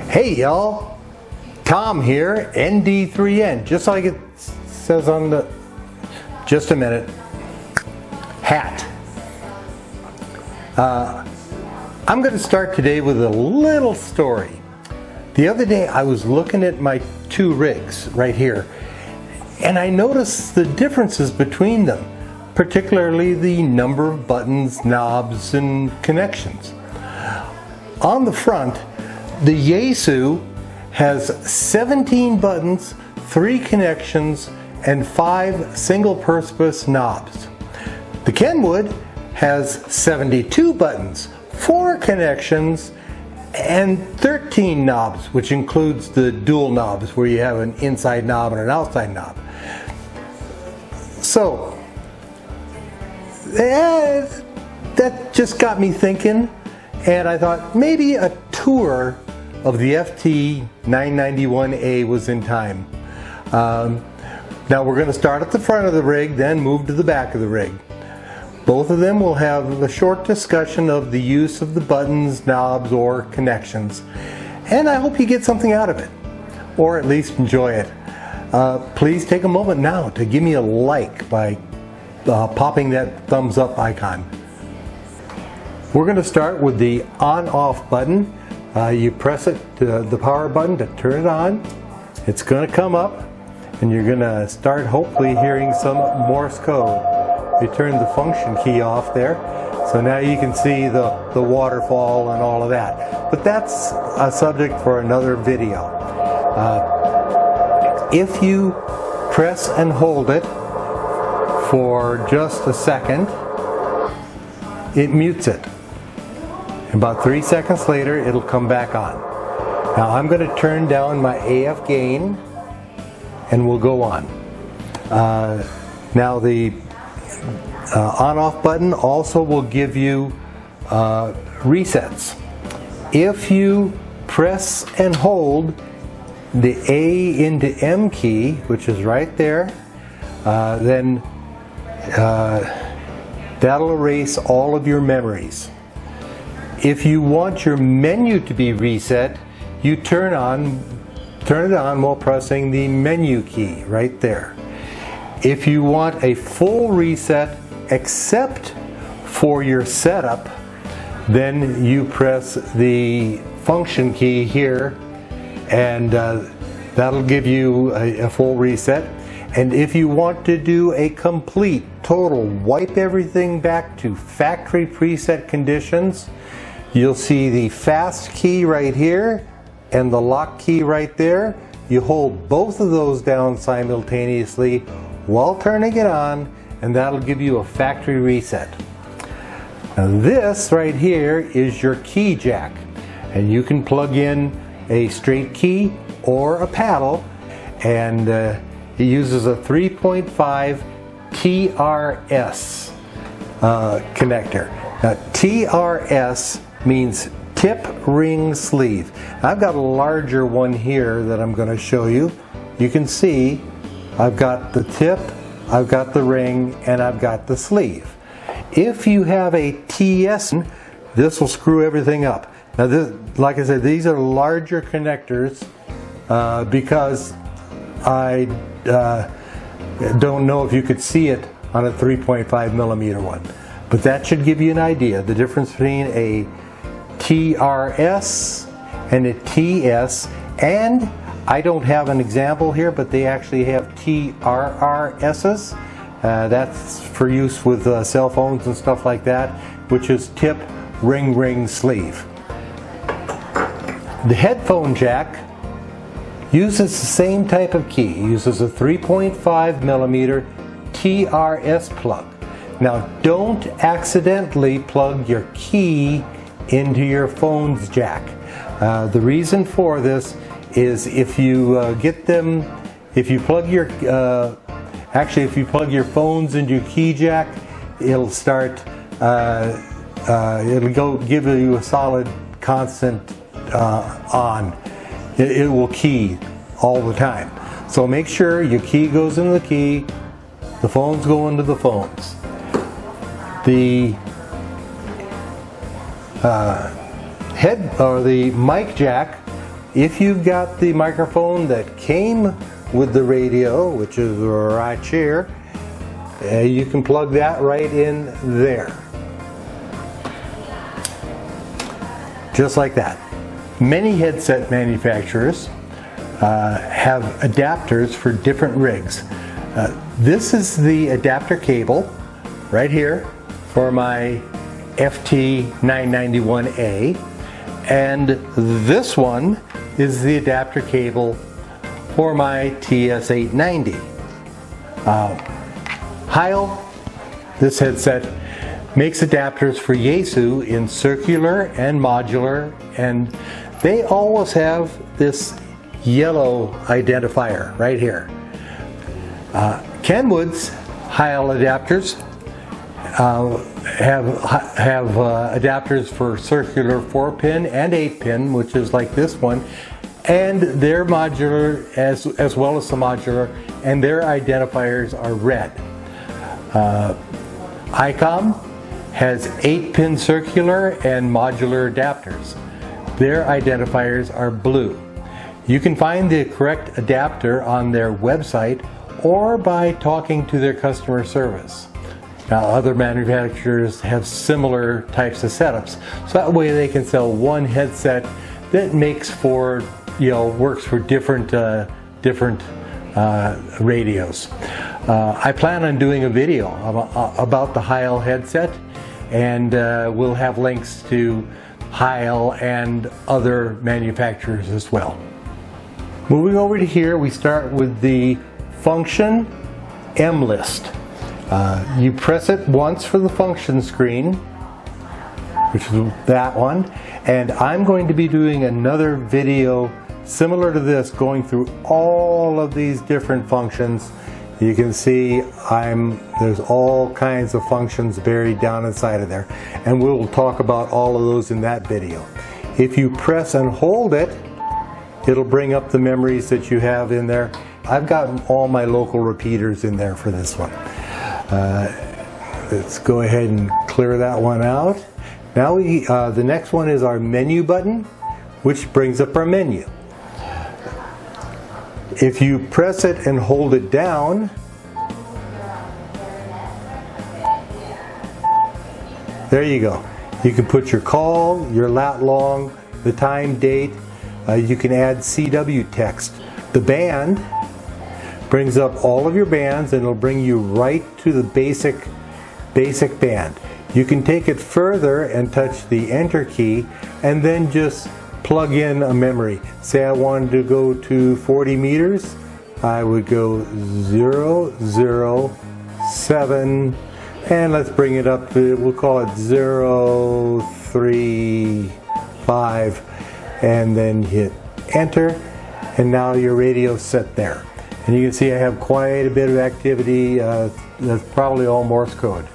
Hey y'all, Tom here, ND3N, just like it says on the, just a minute, hat. I'm going to start today with a little story. The other day I was looking at my two rigs right here, and I noticed the differences between them, particularly the number of buttons, knobs, and connections. On the front, the YAESU has 17 buttons, 3 connections, and 5 single-purpose knobs. The Kenwood has 72 buttons, 4 connections, and 13 knobs, which includes the dual knobs where you have an inside knob and an outside knob. So, that just got me thinking, and I thought maybe a tour of the FT-991A was in time. Now we're going to start at the front of the rig, then move to the back of the rig. Both of them will have a short discussion of the use of the buttons, knobs, or connections. And I hope you get something out of it, or at least enjoy it. Please take a moment now to give me a like by popping that thumbs up icon. We're going to start with the on-off button. You press it, the power button, to turn it on. It's going to come up, and you're going to start hopefully hearing some Morse code. You turn the function key off there, so now you can see the waterfall and all of that. But that's a subject for another video. If you press and hold it for just a second, it mutes it. About 3 seconds later, it'll come back on. Now I'm going to turn down my AF gain, and we'll go on. Now the on-off button also will give you resets. If you press and hold the A into M key, which is right there, then that'll erase all of your memories. If you want your menu to be reset, you turn it on while pressing the menu key right there. If you want a full reset except for your setup, then you press the function key here, and that'll give you a full reset. And if you want to do a complete, total, wipe everything back to factory preset conditions, you'll see the fast key right here and the lock key right there. You hold both of those down simultaneously while turning it on, and that'll give you a factory reset. Now this right here is your key jack, and you can plug in a straight key or a paddle, and it uses a 3.5 TRS connector. Now TRS means tip ring sleeve. I've got a larger one here that I'm going to show you. You can see I've got the tip, I've got the ring, and I've got the sleeve. If you have a TS, this will screw everything up. Now this, like I said, these are larger connectors because I don't know if you could see it on a 3.5 millimeter one. But that should give you an idea, the difference between a TRS and a TS. And I don't have an example here, but they actually have TRRSs. That's for use with cell phones and stuff like that, which is tip, ring, sleeve. The headphone jack uses the same type of key. It uses a 3.5 millimeter TRS plug. Now don't accidentally plug your key into your phone's jack. The reason for this is if you if you plug your phones into your key jack, it'll start it'll give you a solid constant on. It will key all the time. So make sure your key goes into the key, the phones go into the phones. The head or the mic jack If you've got the microphone that came with the radio, which is right here, you can plug that right in there. Just like that. Many headset manufacturers have adapters for different rigs. This is the adapter cable right here for my FT-991A, and this one is the adapter cable for my TS-890. Heil, this headset, makes adapters for YAESU in circular and modular, and they always have this yellow identifier right here. Kenwood's Heil adapters have adapters for circular 4-pin and 8-pin, which is like this one, and they're modular as well as the modular, and their identifiers are red. ICOM has 8-pin circular and modular adapters. Their identifiers are blue. You can find the correct adapter on their website or by talking to their customer service. Now, other manufacturers have similar types of setups, so that way they can sell one headset that makes for, works for different radios. I plan on doing a video about the Heil headset, and we'll have links to Heil and other manufacturers as well. Moving over to here, we start with the function M list. You press it once for the function screen, which is that one, and I'm going to be doing another video similar to this, going through all of these different functions. You can see there's all kinds of functions buried down inside of there, and we'll talk about all of those in that video. If you press and hold it, it'll bring up the memories that you have in there. I've got all my local repeaters in there for this one. Let's go ahead and clear that one out. Now the next one is our menu button, which brings up our menu. If you press it and hold it down, there you go. You can put your call, your lat long, the time, date. You can add CW text. The band brings up all of your bands, and it'll bring you right to the basic band. You can take it further and touch the enter key and then just plug in a memory. Say I wanted to go to 40 meters, I would go 007, and let's bring it up to, we'll call it 035, and then hit enter, and now your radio's set there. And you can see I have quite a bit of activity. That's probably all Morse code.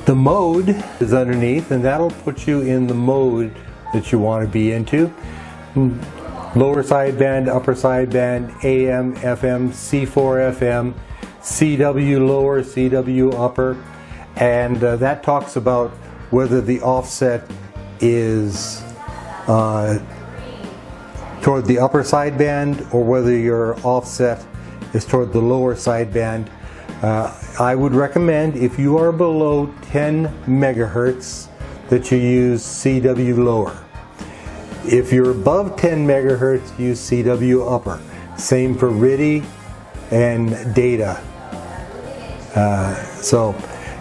The mode is underneath, and that'll put you in the mode that you want to be into. Lower sideband, upper sideband, AM, FM, C4 FM, CW lower, CW upper, and that talks about whether the offset is toward the upper sideband or whether your offset is toward the lower sideband. I would recommend, if you are below 10 megahertz, that you use CW lower. If you're above 10 megahertz, use CW upper. Same for RTTY and data. So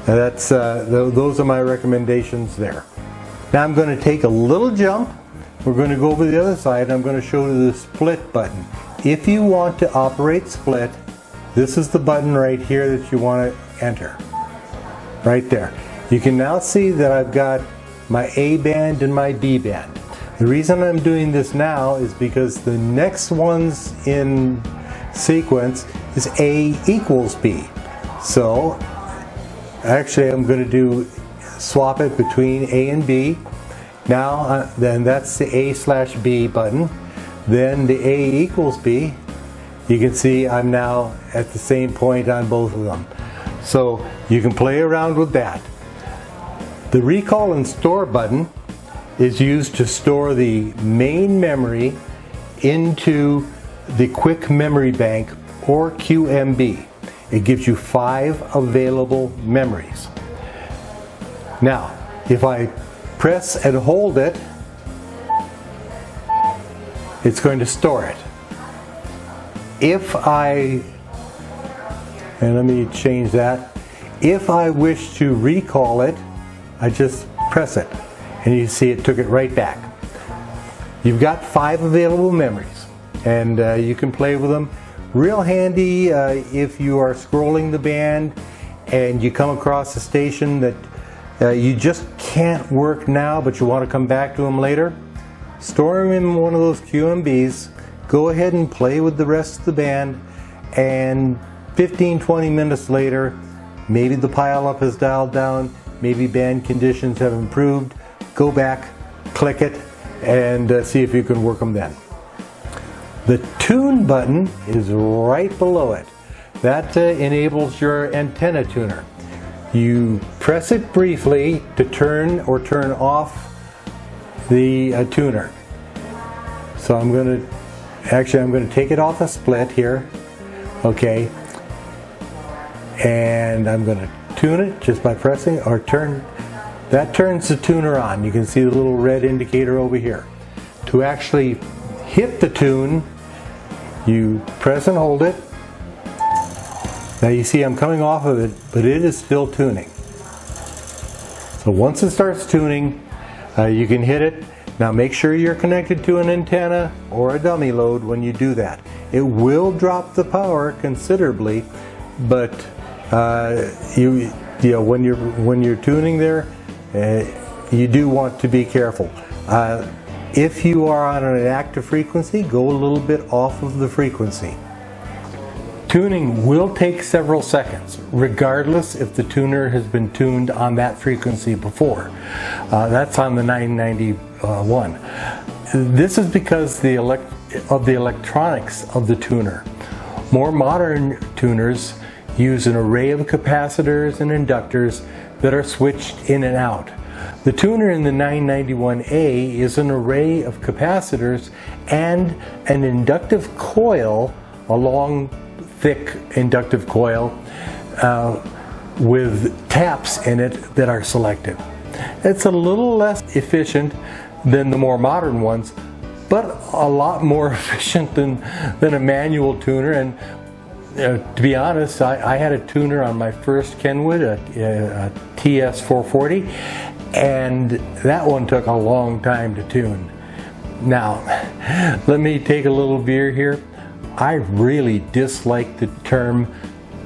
that's those are my recommendations there. Now I'm going to take a little jump. We're going to go over the other side, and I'm going to show you the split button. If you want to operate split, this is the button right here that you want to enter. Right there. You can now see that I've got my A band and my B band. The reason I'm doing this now is because the next ones in sequence is A equals B. So actually I'm going to swap it between A and B. Now then that's the A/B button. Then the A equals B. You can see I'm now at the same point on both of them. So you can play around with that. The recall and store button is used to store the main memory into the quick memory bank, or QMB. It gives you 5 available memories. Now, if I press and hold it, it's going to store it. If I, and let me change that, if I wish to recall it, I just press it, and you see it took it right back. You've got 5 available memories, and you can play with them. Real handy if you are scrolling the band and you come across a station that you just can't work now, but you want to come back to them later. Store them in one of those QMBs, go ahead and play with the rest of the band, and 15-20 minutes later, maybe the pileup is dialed down, maybe band conditions have improved, go back, click it, and see if you can work them then. The tune button is right below it. That enables your antenna tuner. You press it briefly to turn or turn off the tuner. So I'm going to take it off a split here, okay, and I'm going to tune it just by pressing or turn. That turns the tuner on. You can see the little red indicator over here. To actually hit the tune, you press and hold it. Now you see I'm coming off of it, but it is still tuning. So once it starts tuning, you can hit it. Now make sure you're connected to an antenna or a dummy load when you do that. It will drop the power considerably, but you know, when you're tuning there, you do want to be careful. If you are on an active frequency, go a little bit off of the frequency. Tuning will take several seconds, regardless if the tuner has been tuned on that frequency before. That's on the 991. This is because of the electronics of the tuner. More modern tuners use an array of capacitors and inductors that are switched in and out. The tuner in the 991A is an array of capacitors and an inductive coil, a long, thick inductive coil with taps in it that are selected. It's a little less efficient than the more modern ones, but a lot more efficient than a manual tuner. And to be honest, I had a tuner on my first Kenwood, a TS440, and that one took a long time to tune. Now, let me take a little beer here. I really dislike the term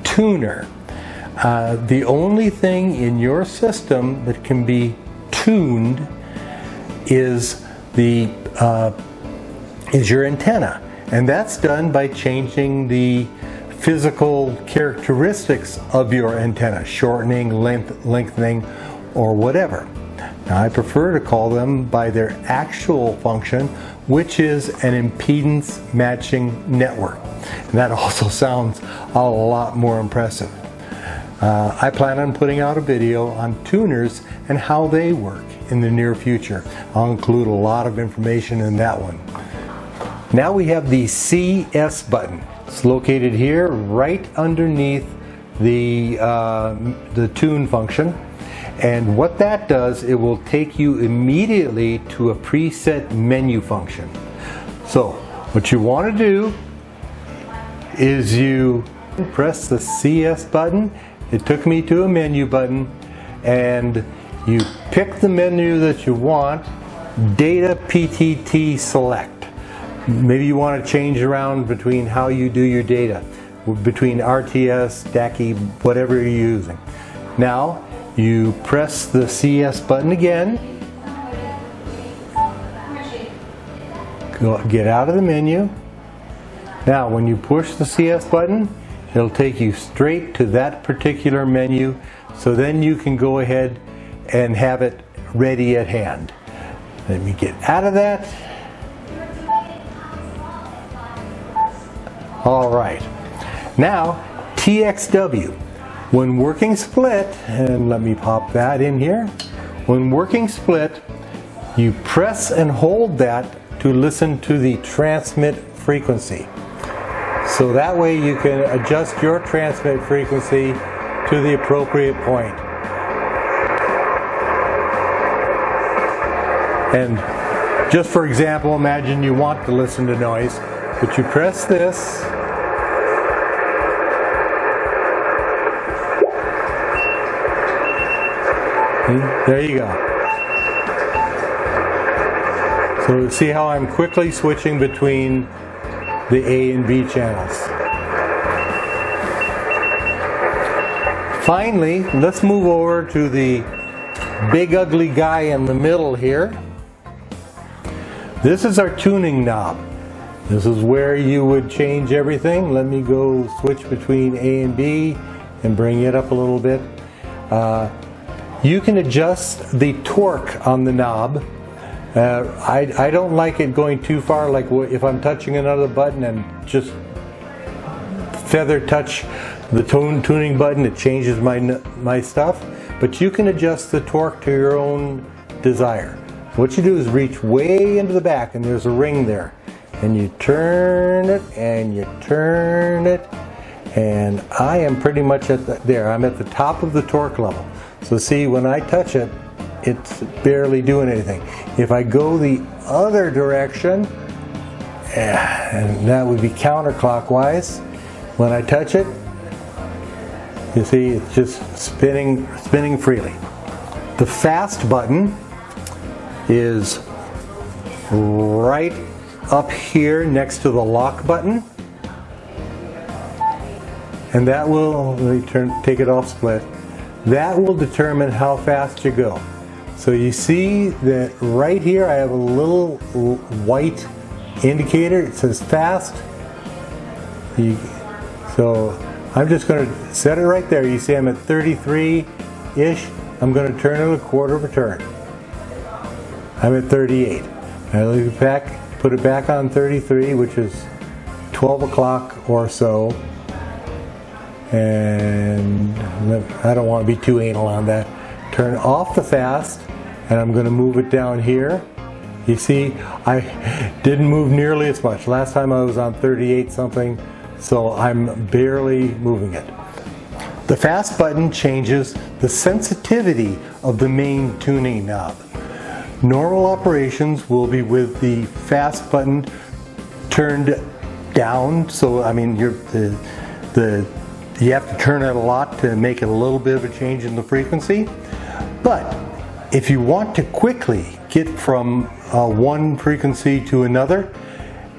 tuner. The only thing in your system that can be tuned is your antenna, and that's done by changing the physical characteristics of your antenna, shortening, lengthening, or whatever. Now, I prefer to call them by their actual function, which is an impedance matching network. And that also sounds a lot more impressive. I plan on putting out a video on tuners and how they work in the near future. I'll include a lot of information in that one. Now we have the CS button. It's located here right underneath the tune function. And what that does, it will take you immediately to a preset menu function. So what you want to do is you press the CS button. It took me to a menu button, and you pick the menu that you want. Data PTT select. Maybe you want to change around between how you do your data, between RTS, DACI, whatever you're using. Now you press the CS button again. Get out of the menu. Now when you push the CS button, it'll take you straight to that particular menu, so then you can go ahead and have it ready at hand. Let me get out of that. All right. Now, TXW. When working split, and let me pop that in here. When working split, you press and hold that to listen to the transmit frequency. So that way you can adjust your transmit frequency to the appropriate point. And just for example, imagine you want to listen to noise, but you press this. There you go. So see how I'm quickly switching between the A and B channels. Finally, let's move over to the big ugly guy in the middle here. This is our tuning knob. This is where you would change everything. Let me go switch between A and B and bring it up a little bit. You can adjust the torque on the knob. I don't like it going too far, like if I'm touching another button and just feather touch the tuning button, it changes my stuff. But you can adjust the torque to your own desire. What you do is reach way into the back, and there's a ring there. And you turn it, and you turn it, and I am pretty much there. I'm at the top of the torque level. So see, when I touch it, it's barely doing anything. If I go the other direction, and that would be counterclockwise, when I touch it, you see it's just spinning freely. The fast button is right up here next to the lock button, and that will, let me take it off split. That will determine how fast you go. So you see that right here I have a little white indicator. It says fast. So I'm just going to set it right there. You see I'm at 33-ish. I'm going to turn it a quarter of a turn. I'm at 38. I leave it back, put it back on 33, which is 12 o'clock or so. And I don't want to be too anal on that. Turn off the fast, and I'm going to move it down here. You see, I didn't move nearly as much. Last time I was on 38 something, so I'm barely moving it. The fast button changes the sensitivity of the main tuning knob. Normal operations will be with the fast button turned down, so I mean you have to turn it a lot to make it a little bit of a change in the frequency. But if you want to quickly get from one frequency to another,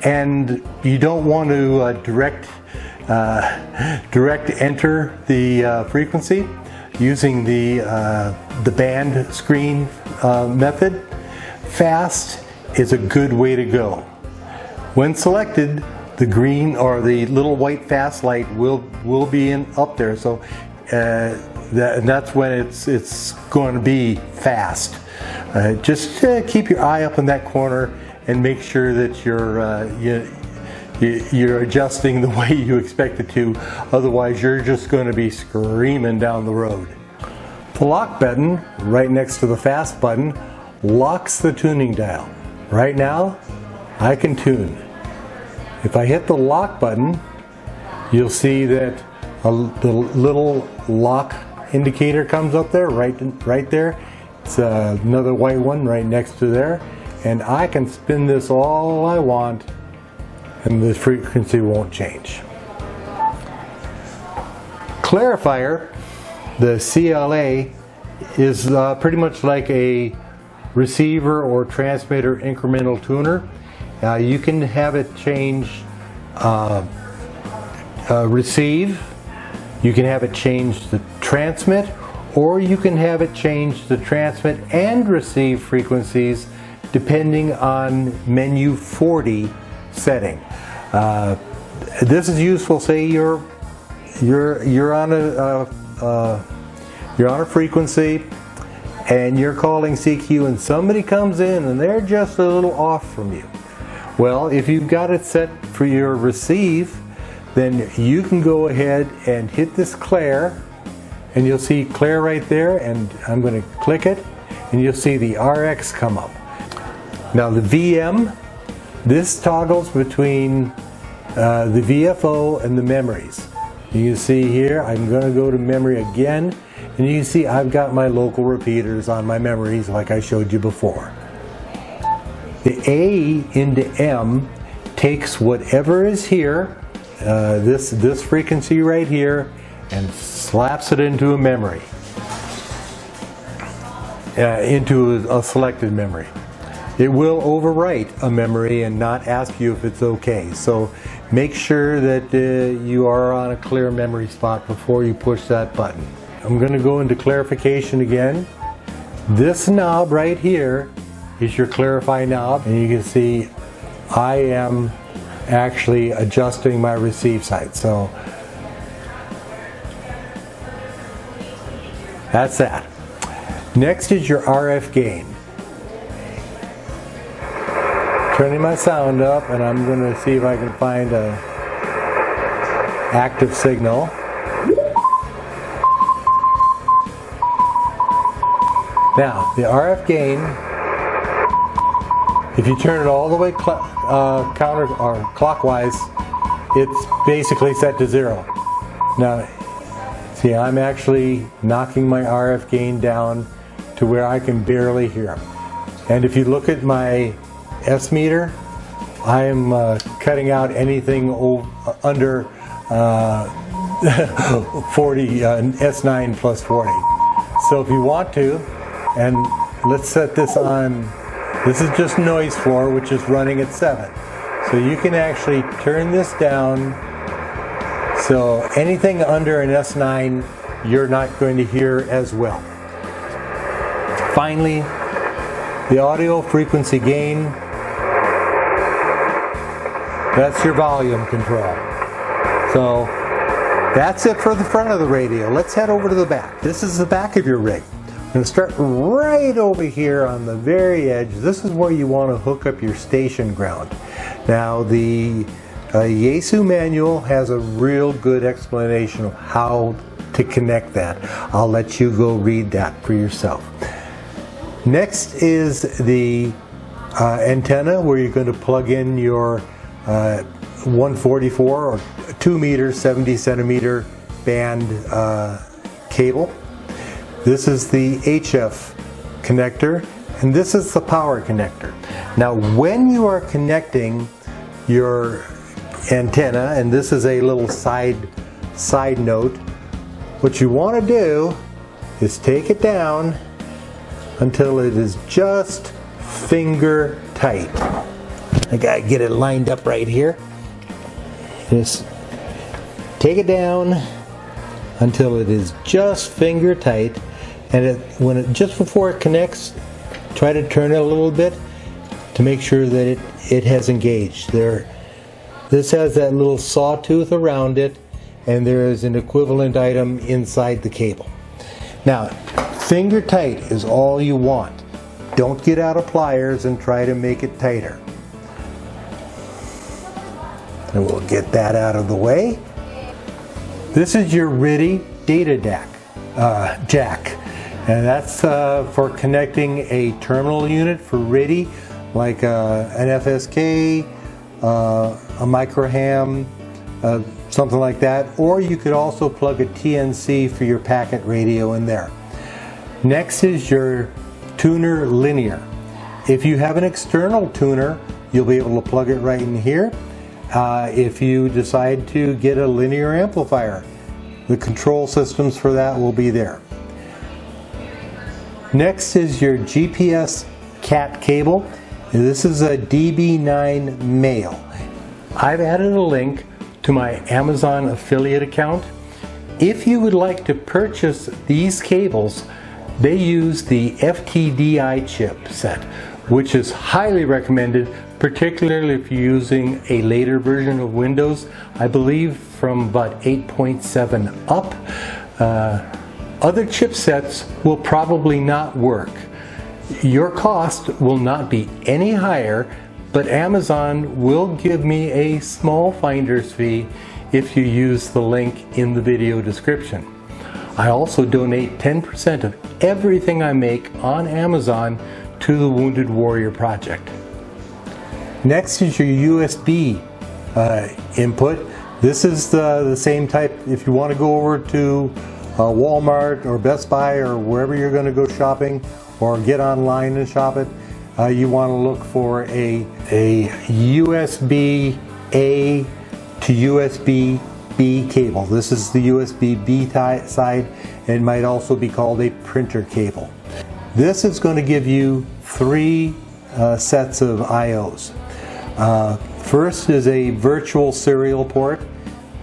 and you don't want to direct enter the frequency using the band screen method, fast is a good way to go. When selected, the green or the little white fast light will be up there, so that's when it's going to be fast. Just keep your eye up in that corner and make sure that you're adjusting the way you expect it to. Otherwise, you're just going to be screaming down the road. The lock button right next to the fast button locks the tuning dial. Right now, I can tune. If I hit the lock button, you'll see that the little lock indicator comes up there, right there. It's another white one right next to there. And I can spin this all I want, and the frequency won't change. Clarifier, the CLA, is pretty much like a receiver or transmitter incremental tuner. You can have it change receive, you can have it change the transmit, or you can have it change the transmit and receive frequencies depending on menu 40 setting. This is useful. Say you're on a frequency and you're calling CQ, and somebody comes in and they're just a little off from you. Well, if you've got it set for your receive, then you can go ahead and hit this clear, and you'll see clear right there, and I'm going to click it, and you'll see the RX come up. Now the VM This toggles between the VFO and the memories. You can see here, I'm going to go to memory again, and you can see I've got my local repeaters on my memories like I showed you before. The A into M takes whatever is here, this frequency right here, and slaps it into a memory, into a selected memory. It will overwrite a memory and not ask you if it's okay. So make sure that you are on a clear memory spot before you push that button. I'm going to go into clarification again. This knob right here is your clarify knob, and you can see I am actually adjusting my receive side. So that's that. Next is your RF gain. Turning my sound up, and I'm going to see if I can find a active signal. Now, the RF gain, if you turn it all the way counter or clockwise, it's basically set to 0. Now, see, I'm actually knocking my RF gain down to where I can barely hear them. And if you look at my S meter, I am cutting out anything under 40, S9 plus 40. So if you want to, and let's set this on, this is just noise floor, which is running at 7. So you can actually turn this down, so anything under an S9 you're not going to hear as well. Finally, the audio frequency gain. That's your volume control. So that's it for the front of the radio. Let's head over to the back. This is the back of your rig. I'm going to start right over here on the very edge. This is where you want to hook up your station ground. Now the YAESU manual has a real good explanation of how to connect that. I'll let you go read that for yourself. Next is the antenna, where you're going to plug in your 144 or 2 meter 70 centimeter band cable. This is the HF connector, and this is the power connector. Now when you are connecting your antenna, and this is a little side note, what you want to do is take it down until it is just finger tight. I gotta get it lined up right here. Just take it down until it is just finger tight, and just before it connects, try to turn it a little bit to make sure that it has engaged. This has that little sawtooth around it, and there is an equivalent item inside the cable. Now, finger tight is all you want. Don't get out of pliers and try to make it tighter. And we'll get that out of the way. This is your RIDI data jack. And that's for connecting a terminal unit for RIDI, like an FSK, a micro ham, something like that. Or you could also plug a TNC for your packet radio in there. Next is your tuner linear. If you have an external tuner, you'll be able to plug it right in here. If you decide to get a linear amplifier, the control systems for that will be there. Next is your GPS CAT cable. This is a DB9 male. I've added a link to my Amazon affiliate account. If you would like to purchase these cables, they use the FTDI chip set, which is highly recommended, particularly if you're using a later version of Windows, I believe from about 8.7 up. Other chipsets will probably not work. Your cost will not be any higher, but Amazon will give me a small finder's fee if you use the link in the video description. I also donate 10% of everything I make on Amazon to the Wounded Warrior Project. Next is your USB input. This is the same type. If you want to go over to Walmart or Best Buy or wherever you're going to go shopping, or get online and shop it, you want to look for a USB A to USB B cable. This is the USB B side. It might also be called a printer cable. This is going to give you 3 sets of IOs. First is a virtual serial port,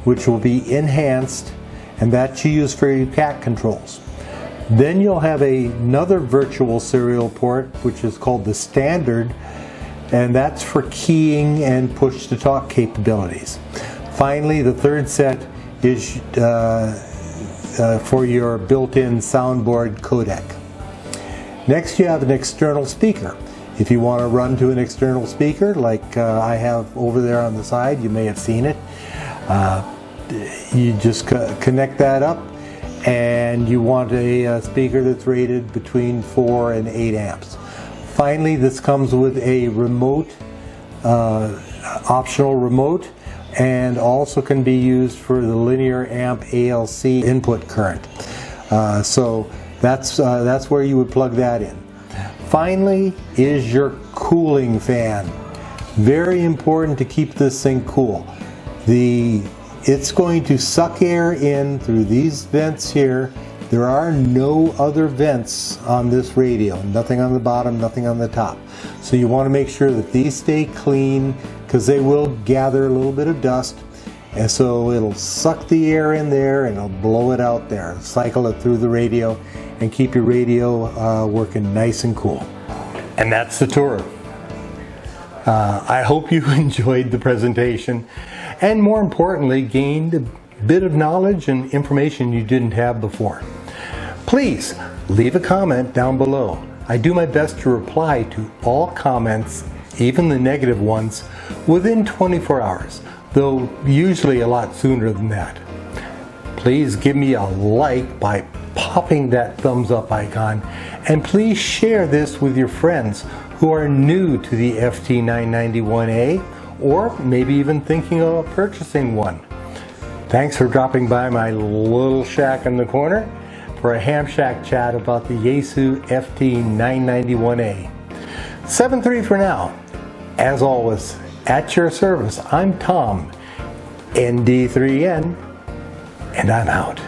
which will be enhanced, and that you use for your CAT controls. Then you'll have another virtual serial port, which is called the standard, and that's for keying and push-to-talk capabilities. Finally, the third set is for your built-in soundboard codec. Next, you have an external speaker. If you want to run to an external speaker, like I have over there on the side, you may have seen it, you just connect that up, and you want a speaker that's rated between 4 and 8 amps. Finally, this comes with a remote, optional remote, and also can be used for the linear amp ALC input current. So that's where you would plug that in. Finally is your cooling fan. Very important to keep this thing cool. It's going to suck air in through these vents here. There are no other vents on this radio. Nothing on the bottom, nothing on the top. So you want to make sure that these stay clean, because they will gather a little bit of dust. And so it'll suck the air in there and it'll blow it out there. Cycle it through the radio and keep your radio working nice and cool. And that's the tour. I hope you enjoyed the presentation, and more importantly, gained a bit of knowledge and information you didn't have before. Please leave a comment down below. I do my best to reply to all comments, even the negative ones, within 24 hours, though usually a lot sooner than that. Please give me a like by popping that thumbs up icon, and please share this with your friends who are new to the FT-991A, or maybe even thinking of purchasing one. Thanks for dropping by my little shack in the corner for a ham shack chat about the YAESU FT-991A. 7-3 for now. As always, at your service, I'm Tom, ND3N, and I'm out.